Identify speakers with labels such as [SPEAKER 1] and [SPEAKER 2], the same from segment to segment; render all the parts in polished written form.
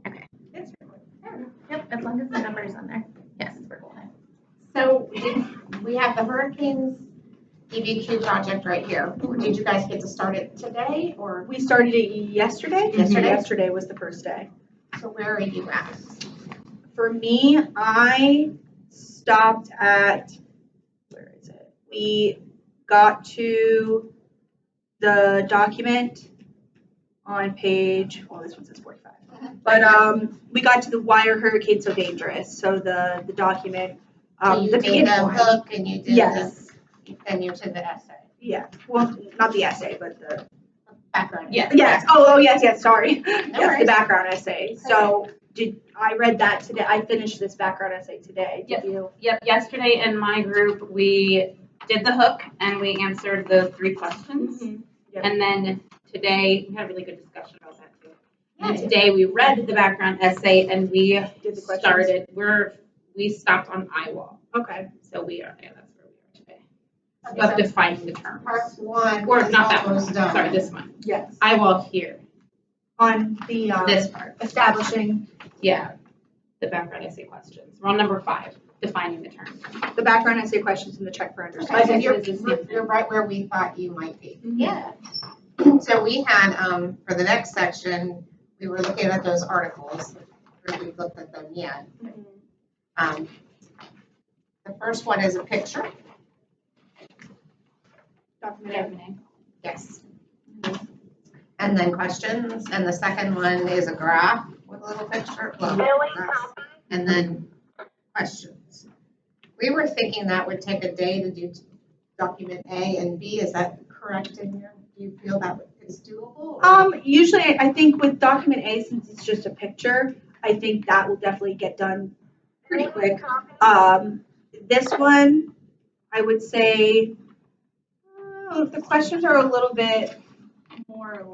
[SPEAKER 1] Okay. Yep, as long as the number is on there. Yes, we're cool.
[SPEAKER 2] So we have the hurricanes EBQ project right here. Did you guys get to start it today or?
[SPEAKER 3] We started it yesterday. Yesterday was the first day.
[SPEAKER 2] So where are you at?
[SPEAKER 3] For me, I stopped at, where is it? We got to the document on page, well, this one says 45. But we got to the why are hurricanes so dangerous? So the document,
[SPEAKER 2] So you
[SPEAKER 3] the
[SPEAKER 2] did
[SPEAKER 3] beginning
[SPEAKER 2] the
[SPEAKER 3] one.
[SPEAKER 2] hook and you did
[SPEAKER 3] Yes.
[SPEAKER 2] then you're to the essay.
[SPEAKER 3] Yeah. Well, not the essay, but the
[SPEAKER 2] Background.
[SPEAKER 3] yeah. Yes. Oh, yes. Sorry.
[SPEAKER 2] No
[SPEAKER 3] Yes,
[SPEAKER 2] worries.
[SPEAKER 3] the background essay. So I read that today? I finished this background essay today. Did you?
[SPEAKER 4] Yep. Yesterday in my group, we did the hook and we answered the 3 questions.
[SPEAKER 3] Mm-hmm. Yep.
[SPEAKER 4] And then today, we had a really good discussion about that too.
[SPEAKER 2] Yeah,
[SPEAKER 4] And today we read the background essay and we
[SPEAKER 3] Did the questions?
[SPEAKER 4] we stopped on eyewall.
[SPEAKER 3] Okay.
[SPEAKER 4] So that's where we are today. But defining the terms.
[SPEAKER 2] Part 1
[SPEAKER 4] Or
[SPEAKER 2] is
[SPEAKER 4] not that one.
[SPEAKER 2] almost done.
[SPEAKER 4] Sorry, this one.
[SPEAKER 3] Yes.
[SPEAKER 4] Eyewall here.
[SPEAKER 3] On the
[SPEAKER 4] This part.
[SPEAKER 3] establishing
[SPEAKER 4] Yeah. The background essay questions. We're on number 5, defining the terms.
[SPEAKER 3] the background essay questions and the check for understanding.
[SPEAKER 2] Okay, so you're right where we thought you might be.
[SPEAKER 3] Mm-hmm.
[SPEAKER 1] Yeah.
[SPEAKER 2] So we had, for the next section, we were looking at those articles. We've looked at them yet. The first one is a picture.
[SPEAKER 3] Document.
[SPEAKER 2] Yes. And then questions, and the second one is a graph with a little picture. Well, graphs. And then questions. We were thinking that would take a day to do document A and B. Is that correct in here? Do you feel that is doable? Or?
[SPEAKER 3] Usually I think with document A, since it's just a picture, I think that will definitely get done pretty quick. This one, I would say, the questions are a little bit more,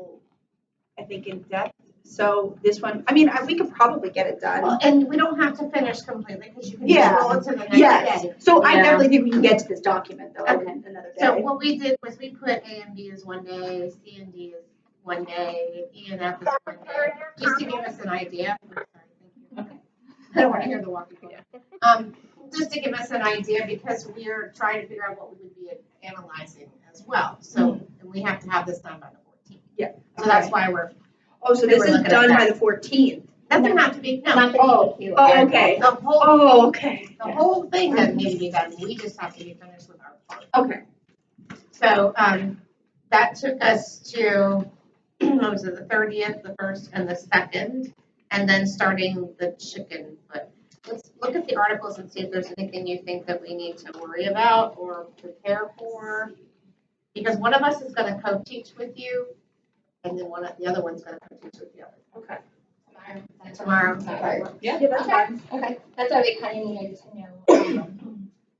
[SPEAKER 3] I think, in depth. So this one, I mean, we could probably get it done.
[SPEAKER 2] Well, and we don't have to finish completely because you can
[SPEAKER 3] Yeah.
[SPEAKER 2] just roll it to the next
[SPEAKER 3] Yes.
[SPEAKER 2] day.
[SPEAKER 3] So I
[SPEAKER 4] Yeah.
[SPEAKER 3] definitely think we can get to this document though
[SPEAKER 2] Okay.
[SPEAKER 3] another day.
[SPEAKER 2] So what we did was we put A and B as one day, C and D as one day, E and F as one day, just to give us an idea. I'm sorry, thank you. I don't want to hear the walkie-talkie. Just to give us an idea because we are trying to figure out what we would be analyzing as well. So and we have to have this done by the 14th.
[SPEAKER 3] Yeah.
[SPEAKER 2] So that's why we're.
[SPEAKER 3] So this is done by the 14th.
[SPEAKER 2] Doesn't have to be. No.
[SPEAKER 1] Not the
[SPEAKER 3] Oh.
[SPEAKER 1] EQ.
[SPEAKER 3] Oh, okay.
[SPEAKER 2] The whole.
[SPEAKER 3] Oh, okay.
[SPEAKER 2] The whole thing doesn't need to be done. We just have to be finished with our part.
[SPEAKER 3] Okay.
[SPEAKER 2] So that took us to, what was it, the 30th, the 1st, and the 2nd, and then starting the chicken foot. Let's look at the articles and see if there's anything you think that we need to worry about or prepare for. Because one of us is going to co-teach with you, and then the other one's going to co-teach with the other.
[SPEAKER 3] Okay.
[SPEAKER 2] Tomorrow.
[SPEAKER 3] Yeah, that's fine.
[SPEAKER 1] Okay, that's why we kind of needed to know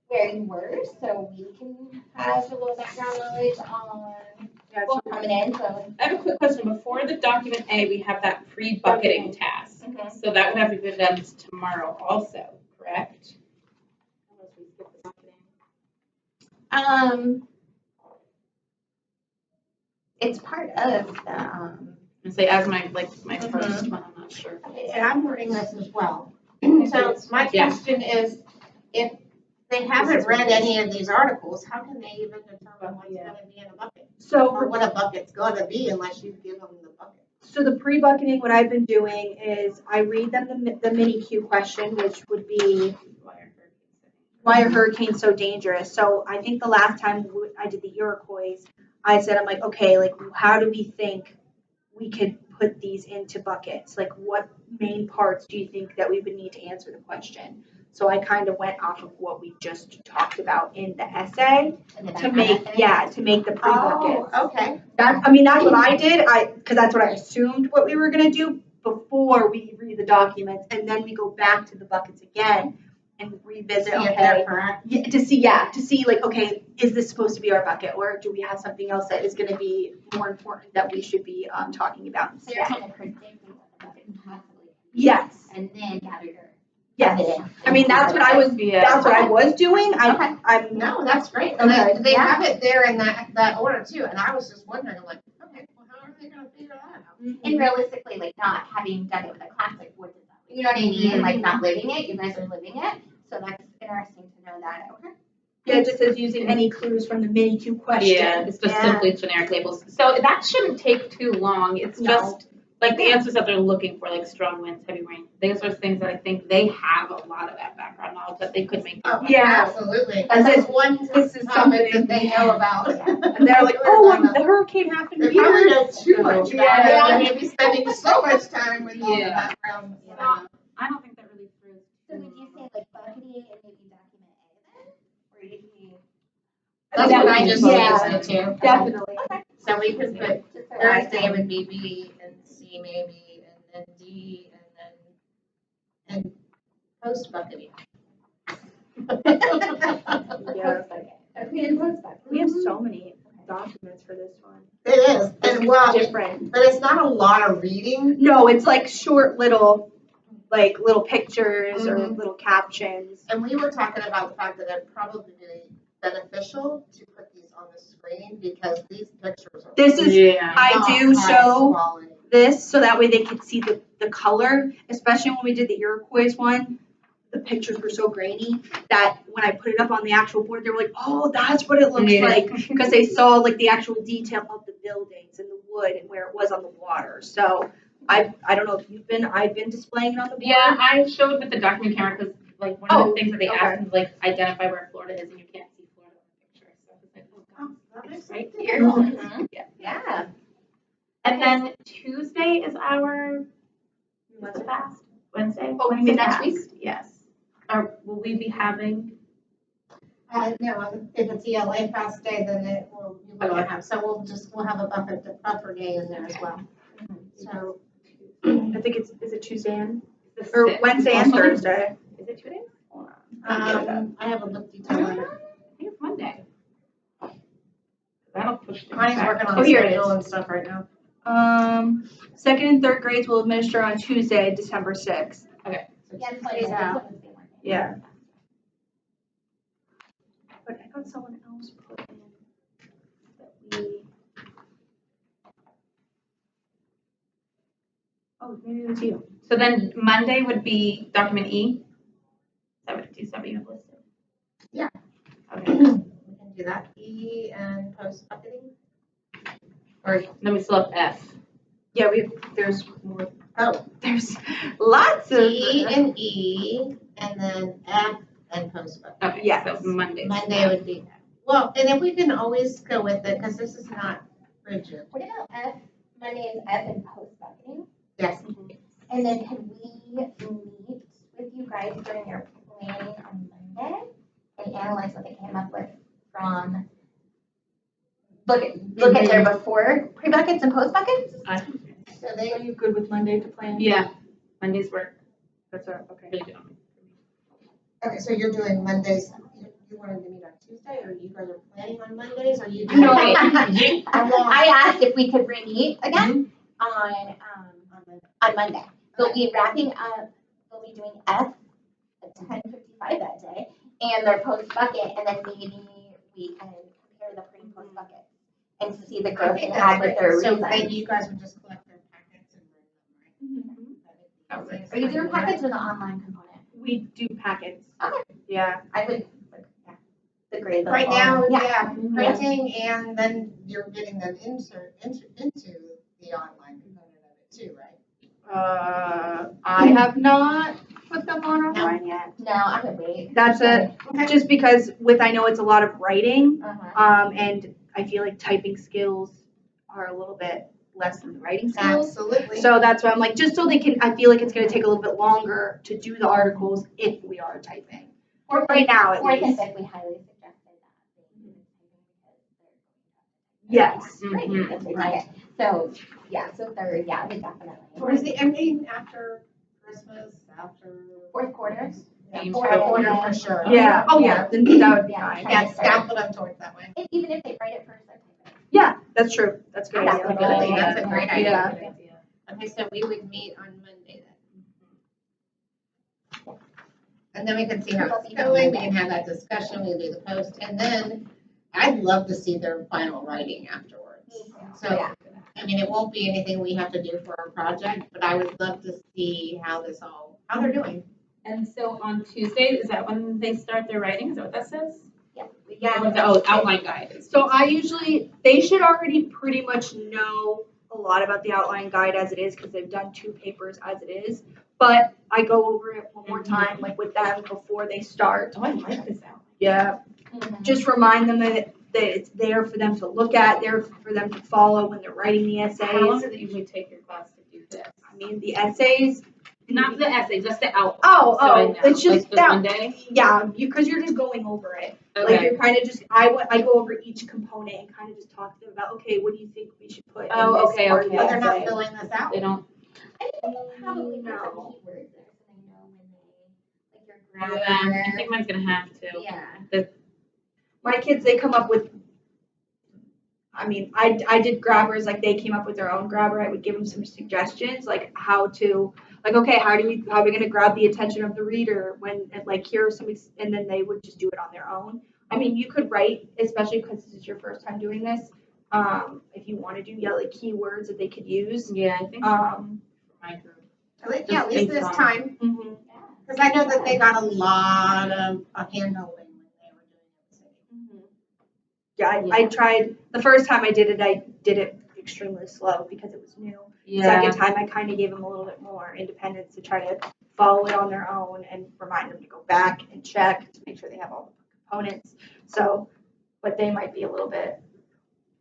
[SPEAKER 1] where you were, so we can have a little background knowledge on what's coming in. So
[SPEAKER 4] I have a quick question. Before the document A, we have that pre-bucketing task. So that would have to be done tomorrow also, correct? Unless we skip the bucketing.
[SPEAKER 1] it's part of the
[SPEAKER 4] And say as my first one, I'm not sure.
[SPEAKER 2] And I'm learning this as well. So my question is, if they haven't read any of these articles, how can they even determine what's going to be in a bucket? Or what a bucket's going to be unless you give them the bucket?
[SPEAKER 3] So the pre-bucketing, what I've been doing is I read them the mini Q question, which would be, why are hurricanes so dangerous? So I think the last time I did the Iroquois, I said, I'm like, okay, like how do we think we could put these into buckets? Like what main parts do you think that we would need to answer the question? So I kind of went off of what we just talked about in the essay to make the pre-buckets.
[SPEAKER 2] Oh, okay.
[SPEAKER 3] That's what I did. Because that's what I assumed what we were going to do before we read the documents, and then we go back to the buckets again and revisit.
[SPEAKER 2] See if they're correct.
[SPEAKER 3] To see like, okay, is this supposed to be our bucket, or do we have something else that is going to be more important that we should be talking about
[SPEAKER 1] So you're
[SPEAKER 3] instead?
[SPEAKER 1] kind of predicting what the bucket can possibly be.
[SPEAKER 3] Yes.
[SPEAKER 1] And then gather your
[SPEAKER 3] Yes. I mean, that's what I was. That's what I was doing. I'm.
[SPEAKER 2] No, that's great.
[SPEAKER 3] Okay.
[SPEAKER 2] They have it there in that order too. And I was just wondering, I'm like, okay, well, how are they going to figure that
[SPEAKER 1] And realistically, like not having done it with a class, like what does that, you know what I mean? Like not living it, you guys are living it. So that's interesting to know that, okay?
[SPEAKER 3] Yeah, it just says using any clues from the mini Q question.
[SPEAKER 4] Yeah, it's just simply generic labels. So that shouldn't take too long. It's
[SPEAKER 3] No.
[SPEAKER 4] just like the answers that they're looking for, like strong winds, heavy rain. Those are things that I think they have a lot of that background knowledge that they could make.
[SPEAKER 2] Oh,
[SPEAKER 3] Yeah.
[SPEAKER 2] absolutely.
[SPEAKER 3] And
[SPEAKER 2] That's
[SPEAKER 3] this-
[SPEAKER 2] one
[SPEAKER 3] this is
[SPEAKER 2] topic
[SPEAKER 3] something-
[SPEAKER 2] that they know about.
[SPEAKER 3] And they're like, oh, when the hurricane happened
[SPEAKER 2] They probably
[SPEAKER 3] here.
[SPEAKER 2] know too much about
[SPEAKER 3] Yeah.
[SPEAKER 2] it. They're gonna be spending so much time with all the
[SPEAKER 4] Yeah.
[SPEAKER 2] background. You know.
[SPEAKER 4] Well, I don't think that really throws.
[SPEAKER 1] So would you say like bucketing and maybe document A then? Or do you see?
[SPEAKER 2] That's what I just
[SPEAKER 3] Yeah.
[SPEAKER 2] said too.
[SPEAKER 3] Definitely.
[SPEAKER 1] Okay.
[SPEAKER 2] So we could put
[SPEAKER 1] Just so I
[SPEAKER 2] Thursday
[SPEAKER 1] know.
[SPEAKER 2] would be B and C maybe, and then D, and post bucketing.
[SPEAKER 3] Yeah.
[SPEAKER 1] Okay, and post bucket.
[SPEAKER 3] We have so many documents for this one.
[SPEAKER 2] It is, and well,
[SPEAKER 3] Different.
[SPEAKER 2] but it's not a lot of reading.
[SPEAKER 3] No, it's like short little pictures or
[SPEAKER 2] Mhm.
[SPEAKER 3] little captions.
[SPEAKER 2] And we were talking about the fact that it'd probably be beneficial to put these on the screen because these pictures are.
[SPEAKER 3] This is,
[SPEAKER 4] Yeah.
[SPEAKER 3] I
[SPEAKER 2] not
[SPEAKER 3] do
[SPEAKER 2] high
[SPEAKER 3] show
[SPEAKER 2] quality.
[SPEAKER 3] this so that way they could see the color, especially when we did the Iroquois one. The pictures were so grainy that when I put it up on the actual board, they were like, oh, that's what it looks
[SPEAKER 4] Yeah.
[SPEAKER 3] like. Because they saw like the actual detail of the buildings and the wood and where it was on the water. So I don't know if I've been displaying it on the board.
[SPEAKER 4] Yeah, I showed with the document camera because like one of
[SPEAKER 3] Oh,
[SPEAKER 4] the things that they
[SPEAKER 3] okay.
[SPEAKER 4] asked is like identify where Florida is and you can't see Florida in the picture. So it's like, oh god,
[SPEAKER 2] That makes
[SPEAKER 4] it's right
[SPEAKER 2] sense.
[SPEAKER 4] here.
[SPEAKER 1] Mhm.
[SPEAKER 4] Yeah. And then Tuesday is our what's the fast? Wednesday?
[SPEAKER 3] Oh, you
[SPEAKER 4] Wednesday
[SPEAKER 3] mean next
[SPEAKER 4] fast?
[SPEAKER 3] week?
[SPEAKER 4] Yes. Or will we be having?
[SPEAKER 2] No, if it's ELA fast day, then it will, you will
[SPEAKER 4] Okay.
[SPEAKER 2] have, so we'll have a buffer day in there as well. So,
[SPEAKER 3] I think is it Tuesday and,
[SPEAKER 4] The
[SPEAKER 3] or
[SPEAKER 4] 6th?
[SPEAKER 3] Wednesday and
[SPEAKER 4] Also,
[SPEAKER 3] Thursday?
[SPEAKER 4] Is it 2 days? Hold on.
[SPEAKER 2] I haven't looked detail on it.
[SPEAKER 4] I think it's Monday. That'll push things
[SPEAKER 2] Connie's
[SPEAKER 4] back.
[SPEAKER 2] working on
[SPEAKER 3] Oh,
[SPEAKER 2] the
[SPEAKER 3] here it
[SPEAKER 2] schedule
[SPEAKER 3] is.
[SPEAKER 2] and stuff right now.
[SPEAKER 3] Second and third grades will administer on Tuesday, December 6th.
[SPEAKER 4] Okay.
[SPEAKER 2] So
[SPEAKER 1] Yeah,
[SPEAKER 2] two
[SPEAKER 1] it's
[SPEAKER 2] days out.
[SPEAKER 3] Yeah. But I got someone else put in that we. Oh, maybe it was you.
[SPEAKER 4] So then Monday would be document E? Is that what you have listed?
[SPEAKER 2] Yeah.
[SPEAKER 4] Okay.
[SPEAKER 2] We can do that, E and post bucketing.
[SPEAKER 4] Or then we still have F.
[SPEAKER 3] Yeah, there's more.
[SPEAKER 2] Oh,
[SPEAKER 3] There's lots of.
[SPEAKER 2] D and E, and then F and post bucketing.
[SPEAKER 4] Okay,
[SPEAKER 3] Yes.
[SPEAKER 4] so Monday.
[SPEAKER 2] Monday would be, well, and if we can always go with it, because this is not rigid.
[SPEAKER 1] What about F, Monday is F and post bucketing?
[SPEAKER 2] Yes.
[SPEAKER 1] And then can we meet with you guys during your planning on Monday and analyze what they came up with from, look at their before pre-buckets and post buckets?
[SPEAKER 2] So
[SPEAKER 3] Are
[SPEAKER 2] they,
[SPEAKER 3] you good with Monday to plan?
[SPEAKER 4] Yeah, Mondays work
[SPEAKER 3] That's all right, okay.
[SPEAKER 4] really good on me.
[SPEAKER 2] okay, so you're doing Mondays, you wanted to meet on Tuesday, or you guys are planning on Mondays, or you?
[SPEAKER 1] No,
[SPEAKER 2] I
[SPEAKER 1] I asked if we could re-meet again on Monday. They'll be wrapping up, they'll be doing F at 10:55 that day, and their post bucket, and then maybe we can compare the pre and post bucket and see the
[SPEAKER 2] I
[SPEAKER 1] growth
[SPEAKER 2] think
[SPEAKER 1] they had
[SPEAKER 2] that's
[SPEAKER 1] with their
[SPEAKER 2] great. So
[SPEAKER 1] reasons.
[SPEAKER 2] then you guys would just collect their packets and bring them, right?
[SPEAKER 1] Are you doing packets or the online component?
[SPEAKER 3] We do packets.
[SPEAKER 1] Okay.
[SPEAKER 3] Yeah.
[SPEAKER 1] I would, yeah, the grade.
[SPEAKER 2] Right now,
[SPEAKER 1] yeah.
[SPEAKER 2] yeah, printing, and then you're getting them into the online component of it too, right?
[SPEAKER 3] I have not put them on online yet.
[SPEAKER 1] No, I would wait.
[SPEAKER 3] That's it.
[SPEAKER 2] Okay.
[SPEAKER 3] Just because I know it's a lot of writing,
[SPEAKER 1] Uh-huh.
[SPEAKER 3] and I feel like typing skills are a little bit less than the writing skills.
[SPEAKER 2] Absolutely.
[SPEAKER 3] So that's why I'm like, just so they can, I feel like it's gonna take a little bit longer to do the articles if we are typing.
[SPEAKER 1] Fourth
[SPEAKER 3] Right now, at
[SPEAKER 1] Fourth and
[SPEAKER 3] least.
[SPEAKER 1] fifth, we highly suggested that.
[SPEAKER 3] Yes.
[SPEAKER 1] Right,
[SPEAKER 4] Mhm.
[SPEAKER 1] that's right. So, yeah, so third, yeah, we definitely.
[SPEAKER 2] Towards the ending, after Christmas, after.
[SPEAKER 1] Fourth quarter?
[SPEAKER 2] Yeah,
[SPEAKER 4] Aim
[SPEAKER 2] fourth
[SPEAKER 1] for it.
[SPEAKER 2] quarter for sure.
[SPEAKER 3] Yeah, oh yeah, then that would be
[SPEAKER 1] Yeah.
[SPEAKER 3] fine.
[SPEAKER 2] Yeah, scalpel them towards that way.
[SPEAKER 1] Even if they write it first, then type it.
[SPEAKER 3] Yeah, that's true. That's a good.
[SPEAKER 1] That's
[SPEAKER 3] idea.
[SPEAKER 1] a good idea.
[SPEAKER 2] That's a great idea.
[SPEAKER 3] Yeah.
[SPEAKER 2] Okay, so we would meet on Monday then. And then we can see how it's going, we can have that discussion, we do the post, and then I'd love to see their final writing afterwards. So,
[SPEAKER 1] Yeah.
[SPEAKER 2] I mean, it won't be anything we have to do for our project, but I would love to see how they're doing.
[SPEAKER 4] And so on Tuesday, is that when they start their writing? Is that what that says?
[SPEAKER 1] Yeah.
[SPEAKER 4] Outline guide.
[SPEAKER 3] So they should already pretty much know a lot about the outline guide as it is, because they've done 2 papers as it is. But I go over it one more time, like with them before they start.
[SPEAKER 4] Oh, I like this outline.
[SPEAKER 3] Yeah. Just remind them that it's there for them to look at, there for them to follow when they're writing the essays.
[SPEAKER 4] How long does it usually take your class to do this?
[SPEAKER 3] I mean, the essays.
[SPEAKER 4] Not the essay, just the outline.
[SPEAKER 3] Oh, it's just
[SPEAKER 4] like
[SPEAKER 3] that.
[SPEAKER 4] One day?
[SPEAKER 3] Yeah, because you're just going over it. Like
[SPEAKER 4] Okay.
[SPEAKER 3] you're kind of just, I go over each component and kind of just talk to them about, okay, what do you think we should put in
[SPEAKER 4] Oh,
[SPEAKER 3] this
[SPEAKER 4] okay,
[SPEAKER 3] part of
[SPEAKER 4] okay.
[SPEAKER 3] the
[SPEAKER 2] But they're not
[SPEAKER 3] essay?
[SPEAKER 2] filling this out.
[SPEAKER 4] They don't.
[SPEAKER 1] I think they probably put
[SPEAKER 3] No.
[SPEAKER 1] some keywords there so they know when they, like your
[SPEAKER 4] Yeah, I
[SPEAKER 1] grammar.
[SPEAKER 4] think mine's gonna have to.
[SPEAKER 1] Yeah.
[SPEAKER 3] My kids, they come up with, I mean, I did grabbers, like they came up with their own grabber. I would give them some suggestions, like how to, like, okay, how are we going to grab the attention of the reader when, and like, here are some, and then they would just do it on their own. I mean, you could write, especially because this is your first time doing this, if you want to do, like keywords that they could use.
[SPEAKER 4] Yeah, I think
[SPEAKER 3] For
[SPEAKER 4] my group.
[SPEAKER 2] Yeah, at least this time,
[SPEAKER 3] Mhm.
[SPEAKER 2] because I know that they got a lot of hand-holding when they were doing it.
[SPEAKER 3] Yeah, I tried, the first time I did it extremely slow because it was new. Second time, I kind of gave them a little bit more independence to try to follow it on their own and remind them to go back and check to make sure they have all the components. So, but they might be a little bit.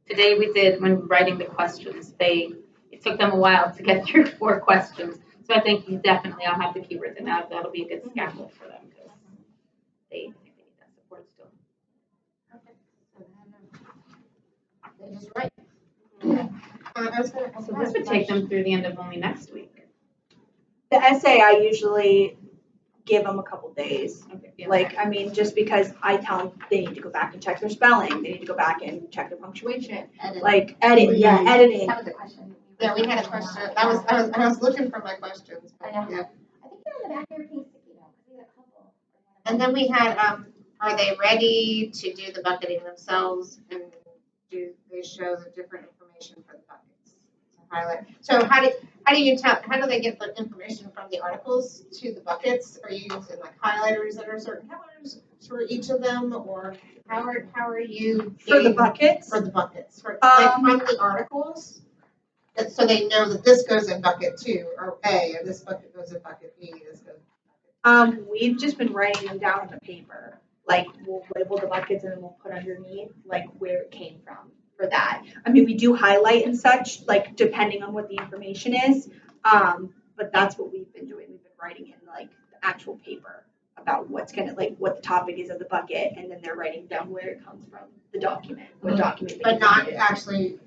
[SPEAKER 4] Today we did, when writing the questions, it took them a while to get through 4 questions. So I think I'll have the keywords and that'll be a good scaffold for them because I think they need that support still.
[SPEAKER 2] They just write.
[SPEAKER 4] So this would take them through the end of only next week.
[SPEAKER 3] The essay, I usually give them a couple days.
[SPEAKER 4] Okay, yeah.
[SPEAKER 3] Like, I mean, just because I tell them they need to go back and check their spelling, they need to go back and check their punctuation, like editing.
[SPEAKER 1] That was a question.
[SPEAKER 2] Yeah, we had a question. I was looking for my questions. But,
[SPEAKER 1] I know.
[SPEAKER 2] yeah.
[SPEAKER 1] I think they're on the back of your page, you know, because we had a couple.
[SPEAKER 2] And then we had, are they ready to do the bucketing themselves, and do they show the different information for the buckets to highlight? So how do they get the information from the articles to the buckets? Are you using like highlighters that are certain colors for each of them, or how are you
[SPEAKER 3] For the
[SPEAKER 2] getting-
[SPEAKER 3] buckets?
[SPEAKER 2] For the buckets, like from the articles, so they know that this goes in bucket 2 or A, or this bucket goes in bucket B. This goes.
[SPEAKER 3] We've just been writing them down on the paper. Like, we'll label the buckets and then we'll put underneath, like, where it came from for that. I mean, we do highlight and such, like, depending on what the information is. But that's what we've been doing. We've been writing in, like, the actual paper about what the topic is of the bucket, and then they're writing down where it comes from, the document, what document. they
[SPEAKER 2] But not
[SPEAKER 3] created.
[SPEAKER 2] actually,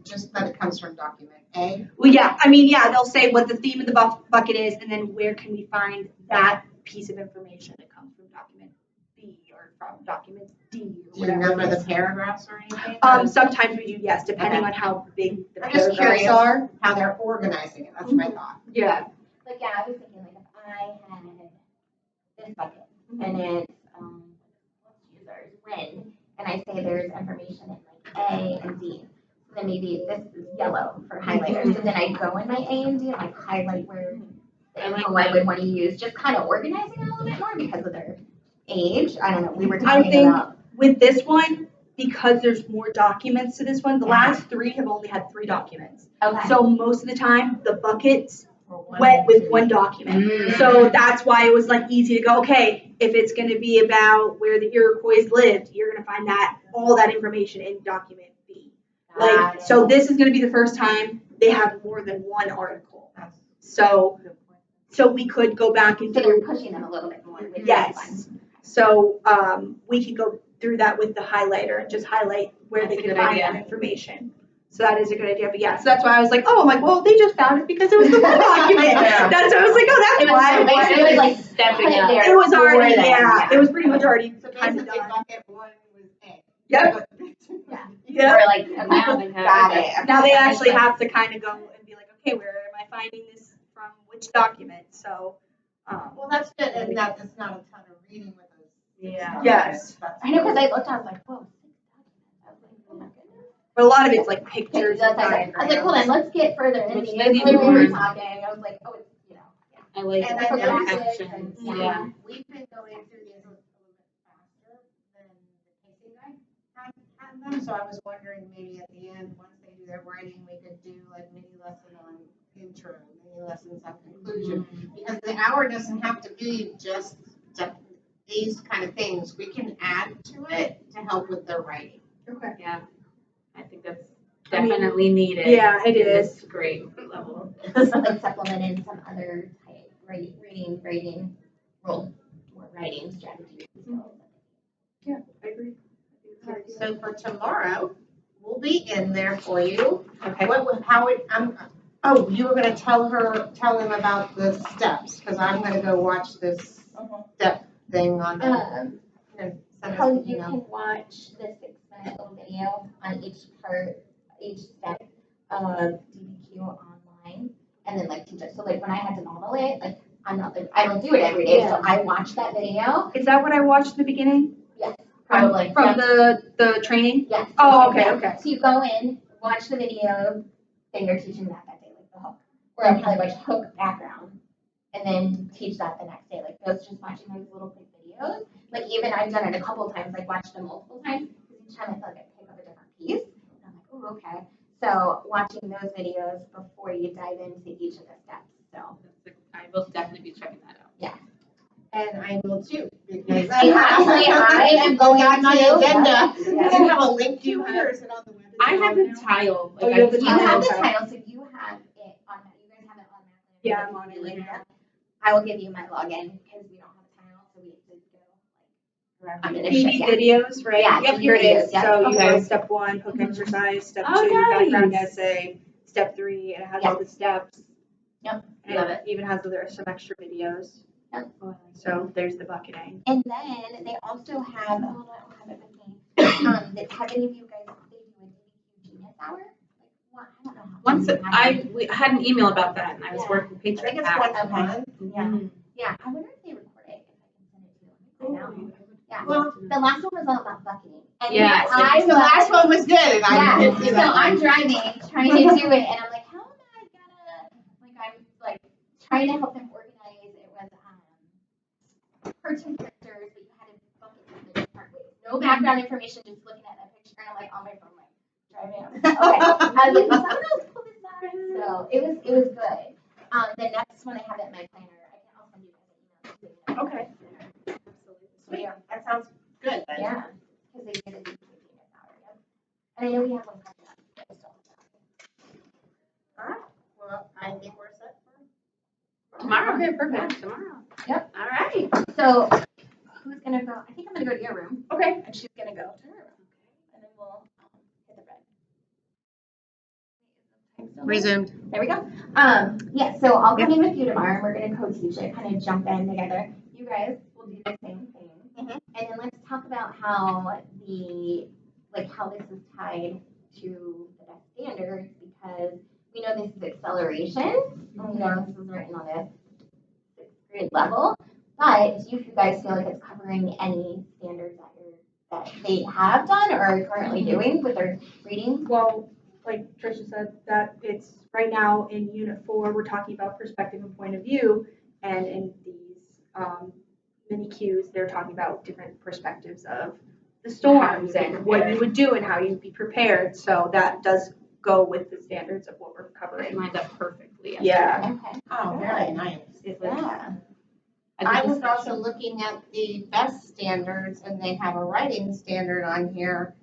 [SPEAKER 2] just that it comes from document A.
[SPEAKER 3] Well, yeah, I mean, yeah, they'll say what the theme of the bucket is, and then where can we find that piece of information that comes from document B or from document D or
[SPEAKER 2] Do you
[SPEAKER 3] whatever.
[SPEAKER 2] remember
[SPEAKER 3] it
[SPEAKER 2] the
[SPEAKER 3] is.
[SPEAKER 2] paragraphs or anything?
[SPEAKER 3] Sometimes we do, yes, depending
[SPEAKER 2] Okay.
[SPEAKER 3] on how big the
[SPEAKER 2] I'm just
[SPEAKER 3] paragraphs
[SPEAKER 2] curious.
[SPEAKER 3] are.
[SPEAKER 2] How they're organizing it, that's my thought.
[SPEAKER 3] Yeah.
[SPEAKER 1] Like, yeah, I was thinking, like, if I had this bucket, and it's, let's use ours, wind, and I say there's information in like A and D, so then maybe this is yellow for highlighters, so then I go in my A and D and like highlight where the info I would want to use, just kind of organizing it a little bit more because of their age. I don't know, we were talking
[SPEAKER 3] think-
[SPEAKER 1] about.
[SPEAKER 3] With this one, because there's more documents to this one, the last 3 have only had 3 documents.
[SPEAKER 1] Okay.
[SPEAKER 3] So most of the time, the buckets went with one document.
[SPEAKER 4] Mm.
[SPEAKER 3] So that's why it was like easy to go, okay, if it's going to be about where the Iroquois lived, you're going to find all that information in document B.
[SPEAKER 1] Got it.
[SPEAKER 3] So this is going to be the first time they have more than one article. So we could go back and
[SPEAKER 1] So they're
[SPEAKER 3] do,
[SPEAKER 1] pushing them a little bit more with this
[SPEAKER 3] yes.
[SPEAKER 1] one.
[SPEAKER 3] So we could go through that with the highlighter and just highlight where
[SPEAKER 4] That's
[SPEAKER 3] they
[SPEAKER 4] a
[SPEAKER 3] can
[SPEAKER 4] good
[SPEAKER 3] find
[SPEAKER 4] idea.
[SPEAKER 3] that information. So that is a good idea. But yeah, so that's why I was like, oh, I'm like, well, they just found it because it was the one document.
[SPEAKER 2] Yeah.
[SPEAKER 3] That's why I was like, oh, that's why.
[SPEAKER 1] It was like
[SPEAKER 4] stepping
[SPEAKER 1] put it
[SPEAKER 4] up.
[SPEAKER 1] there
[SPEAKER 3] It was
[SPEAKER 1] for
[SPEAKER 3] already,
[SPEAKER 1] them,
[SPEAKER 3] yeah, it was pretty much already
[SPEAKER 2] So
[SPEAKER 3] kind of
[SPEAKER 2] basically,
[SPEAKER 3] done.
[SPEAKER 2] bucket 1 was A.
[SPEAKER 3] Yep.
[SPEAKER 1] Yeah.
[SPEAKER 3] Yep.
[SPEAKER 1] Or like,
[SPEAKER 4] And now they have
[SPEAKER 1] got
[SPEAKER 4] it.
[SPEAKER 1] it.
[SPEAKER 3] Now they actually have to kind of go and be like, okay, where am I finding this from which document? So,
[SPEAKER 2] Well, that's good, and that's not a ton of reading with those.
[SPEAKER 4] Yeah.
[SPEAKER 3] Yes.
[SPEAKER 1] I know, because I looked, I was like, whoa, 6 documents. I was like, oh my goodness.
[SPEAKER 3] But a lot of it's like pictures
[SPEAKER 1] That's
[SPEAKER 3] and
[SPEAKER 1] what I was like, hold on,
[SPEAKER 3] diagrams.
[SPEAKER 1] let's get further into
[SPEAKER 4] Which
[SPEAKER 1] these.
[SPEAKER 4] they need
[SPEAKER 1] When we were
[SPEAKER 4] more.
[SPEAKER 1] talking, I was like, oh, it's, you know, yeah.
[SPEAKER 4] I like
[SPEAKER 2] And
[SPEAKER 4] the
[SPEAKER 2] I know
[SPEAKER 4] captions, yeah.
[SPEAKER 2] We've been going through these a little bit faster than the pacing guide had them, so I was wondering maybe at the end, once they do their writing, we could do like mini lesson on intro, mini lessons on conclusion. Because the hour doesn't have to be just these kind of things. We can add to it to help with their writing.
[SPEAKER 3] Okay.
[SPEAKER 4] Yeah, I think that's definitely needed.
[SPEAKER 3] Yeah, it
[SPEAKER 4] in
[SPEAKER 3] is.
[SPEAKER 4] this grade level.
[SPEAKER 1] Like supplement in some other type, reading, writing, role, or writing strategies as well.
[SPEAKER 3] Yeah, I agree.
[SPEAKER 2] So for tomorrow, we'll be in there for you.
[SPEAKER 3] Okay.
[SPEAKER 2] Oh, you were gonna tell them about the steps, because I'm gonna go watch this step thing on the. Send us
[SPEAKER 1] How
[SPEAKER 2] the
[SPEAKER 1] you
[SPEAKER 2] email.
[SPEAKER 1] can watch the 6-minute little video on each step of DBQ online, and then like teach it. So like when I had to model it, like I don't do it every day, so I watch that video.
[SPEAKER 3] Is that what I watched at the beginning?
[SPEAKER 1] Yes,
[SPEAKER 3] From
[SPEAKER 1] probably.
[SPEAKER 3] the training?
[SPEAKER 1] Yes.
[SPEAKER 3] Oh, okay,
[SPEAKER 1] Yeah.
[SPEAKER 3] okay.
[SPEAKER 1] So you go in, watch the video that you're teaching that day, like the hook, or I'll probably watch hook background, and then teach that the next day. Like those, just watching those little quick videos. Like even I've done it a couple times, like watched them multiple times, because each time I feel like I pick up a different piece. And I'm like, oh, okay. So watching those videos before you dive into each of the steps. So
[SPEAKER 4] I will definitely be checking that out.
[SPEAKER 1] yeah.
[SPEAKER 2] And I will too, because
[SPEAKER 1] I am going
[SPEAKER 2] on my
[SPEAKER 1] to.
[SPEAKER 2] agenda.
[SPEAKER 1] Yes.
[SPEAKER 2] Do you have a link to it, or is it on the website?
[SPEAKER 4] I have the tile.
[SPEAKER 3] Oh, you have the
[SPEAKER 1] You
[SPEAKER 3] tile,
[SPEAKER 1] have the
[SPEAKER 3] okay.
[SPEAKER 1] title, so you have it on. You guys have it automatically.
[SPEAKER 3] Yeah, I'm on it
[SPEAKER 1] later.
[SPEAKER 3] right now.
[SPEAKER 1] I will give you my login because we don't have a title, so we have to go like. I'm gonna
[SPEAKER 3] TV
[SPEAKER 1] show,
[SPEAKER 3] videos, right?
[SPEAKER 1] Yeah,
[SPEAKER 3] Yep,
[SPEAKER 1] TV
[SPEAKER 3] here it is.
[SPEAKER 1] videos, yeah.
[SPEAKER 3] So you
[SPEAKER 4] Okay.
[SPEAKER 3] go step 1, hook exercise, step
[SPEAKER 4] Oh,
[SPEAKER 3] 2, background
[SPEAKER 4] nice.
[SPEAKER 3] essay, step 3, and it has
[SPEAKER 1] Yeah.
[SPEAKER 3] all the steps.
[SPEAKER 1] Yep.
[SPEAKER 3] And
[SPEAKER 4] Love
[SPEAKER 3] it even has some extra videos.
[SPEAKER 1] Yep.
[SPEAKER 3] So there's the bucketing.
[SPEAKER 1] And then they also have, hold on, I don't have it with me. Have any of you guys, they do a DBQ Genius Hour? Like, what, I don't know how.
[SPEAKER 4] Once
[SPEAKER 1] many have it.
[SPEAKER 4] we had an email about that, and I was
[SPEAKER 1] Yeah.
[SPEAKER 4] working
[SPEAKER 2] I
[SPEAKER 4] paycheck
[SPEAKER 2] think it's
[SPEAKER 4] back.
[SPEAKER 2] once a month.
[SPEAKER 1] Yeah. Yeah, I wonder if they record it, if I can send it to them. I know. Yeah.
[SPEAKER 2] Well,
[SPEAKER 1] The last one was all about bucketing. And
[SPEAKER 4] Yeah, so
[SPEAKER 2] the last one was good, and I didn't see
[SPEAKER 1] So
[SPEAKER 2] that
[SPEAKER 1] I'm
[SPEAKER 2] one.
[SPEAKER 1] driving, trying to do it, and I'm like, how am I gonna, like, I'm like trying to help them organize. It was cartoon characters, but you had to bucket them in different ways. No background information, just looking at that picture, and I'm like on my phone, like driving. Okay, I was like, can someone else pull this out? So it was good. The next one I have it in my planner. I'll send you guys an email.
[SPEAKER 3] Okay.
[SPEAKER 2] Sweet, that sounds good. Then.
[SPEAKER 1] Yeah, because they did a DBQ Genius Hour. Yep. And I know we have one coming up. So.
[SPEAKER 2] All right. Well, I think we're set for
[SPEAKER 4] Tomorrow.
[SPEAKER 3] Okay, perfect.
[SPEAKER 4] Yeah, tomorrow.
[SPEAKER 1] Yep.
[SPEAKER 4] All right.
[SPEAKER 1] So who's gonna go? I think I'm gonna go to your room.
[SPEAKER 3] Okay.
[SPEAKER 1] And she's gonna go to her room. And then we'll hit the red.
[SPEAKER 2] resumed.
[SPEAKER 1] There we go. Yeah, so I'll come in with you tomorrow and we're gonna co-teach it, kind of jump in together. You guys will do the same thing.
[SPEAKER 2] Mhm.
[SPEAKER 1] And then let's talk about how how this is tied to the best standards, because we know this is acceleration. And we know this is written on a 6th grade level. But do you guys feel like it's covering any standards that they have done or are currently doing with their reading?
[SPEAKER 3] Well, like Tricia said, that it's right now in Unit 4, we're talking about perspective and point of view, and in these mini Qs, they're talking about different perspectives of the storms and what you would do and how you'd be prepared. So that does go with the standards of what we're
[SPEAKER 4] It
[SPEAKER 3] covering.
[SPEAKER 4] lined up perfectly.
[SPEAKER 3] Yeah.
[SPEAKER 1] Okay.
[SPEAKER 2] Oh, very nice.
[SPEAKER 4] It was,
[SPEAKER 1] Yeah.
[SPEAKER 2] I was also looking at the best standards, and they have a writing standard on here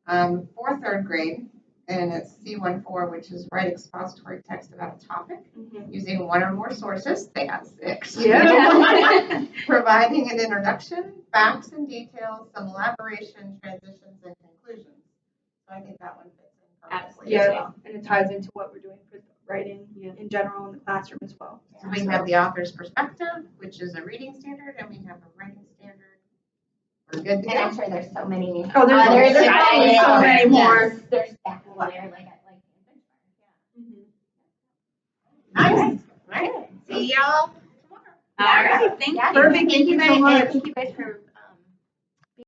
[SPEAKER 2] for 3rd grade, and it's C14, which is write expository text about a topic using 1 or more sources. They have 6.
[SPEAKER 3] Yeah.
[SPEAKER 2] Providing an introduction, facts and details, some elaboration, transitions, and conclusions. So I think that one fits in perfectly as
[SPEAKER 3] Yeah,
[SPEAKER 2] well.
[SPEAKER 3] and it ties into what we're doing for writing in general in the classroom as well.
[SPEAKER 2] So we have the author's perspective, which is a reading standard, and we have a writing standard. We're good to
[SPEAKER 1] And I'm
[SPEAKER 2] go.
[SPEAKER 1] sure there's so many.
[SPEAKER 3] Oh, there's
[SPEAKER 1] others.
[SPEAKER 3] so many more.
[SPEAKER 1] Yes, there's definitely
[SPEAKER 2] Nice. All right. See y'all tomorrow.
[SPEAKER 4] all right. Thank you.
[SPEAKER 3] Perfect. Thank you so much.
[SPEAKER 1] Thank you guys for